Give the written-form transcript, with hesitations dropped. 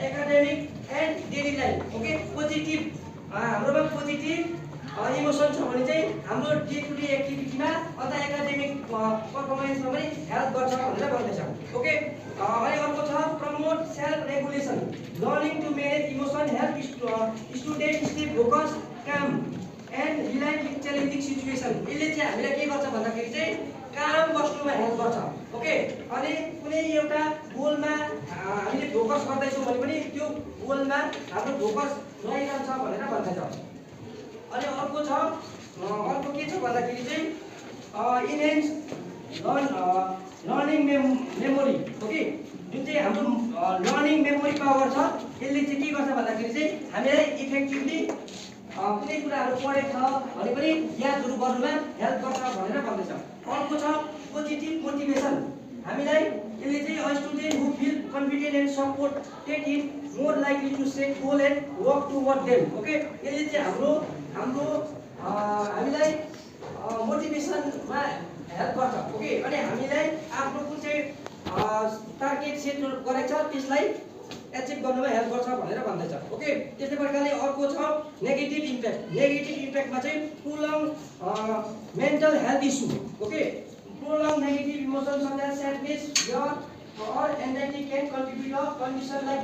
Academic and daily life. Okay, positive हाम्रोमा positive emotion छ भने चाहिँ हाम्रो डे टु डे एक्टिभिटीमा अथवा एकाडेमिक पर्फर्मेन्समा पनि हेल्प गर्छ भनेर भन्दैछ। ओके, अनि अर्को छ promote self regulation, learning to manage emotion, help student stay focus, calm and relieve with challenging situation. यसले चाहिँ हामीलाई के गर्छ भन्दाखेरि चाहिँ काम बस्नुमा हेल्प गर्छ। ओके, अनि कुनै एउटा गोलमा हामीले फोकस गर्दैछौँ भने पनि त्यो गोलमा हाम्रो फोकस रहिरहन्छ भनेर भन्दछ। अनि अर्को के छ भन्दाखेरि चाहिँ इन्हेन्स लर्निङ मेमोरी। ओके, जुन चाहिँ हाम्रो लर्निङ मेमोरी पावर छ यसले चाहिँ के गर्छ भन्दाखेरि चाहिँ हामीलाई इफेक्टिभली कुनै कुराहरू पढेको छ भने पनि यादहरू गर्नुमा हेल्प गर्छ भनेर भन्दैछ। अर्को छ पोजिटिभ मोटिभेसन, हामीलाई यसले चाहिँ a student who feel confident and supported is more likely to set goal and work toward them. Okay, यसले चाहिँ हामीलाई मोटिभेसनमा हेल्प गर्छ। ओके, अनि हामीलाई आफ्नो कुन चाहिँ टार्गेट सेट गरेको छ त्यसलाई एचिभ गर्नुमा हेल्प गर्छ भनेर भन्दैछ। ओके, त्यस्तै प्रकारले अर्को छ नेगेटिभ इम्प्याक्ट। नेगेटिभ इम्प्याक्टमा चाहिँ prolong mental health issue. Okay, prolong negative emotion such as sadness, fear or anxiety can contribute a condition like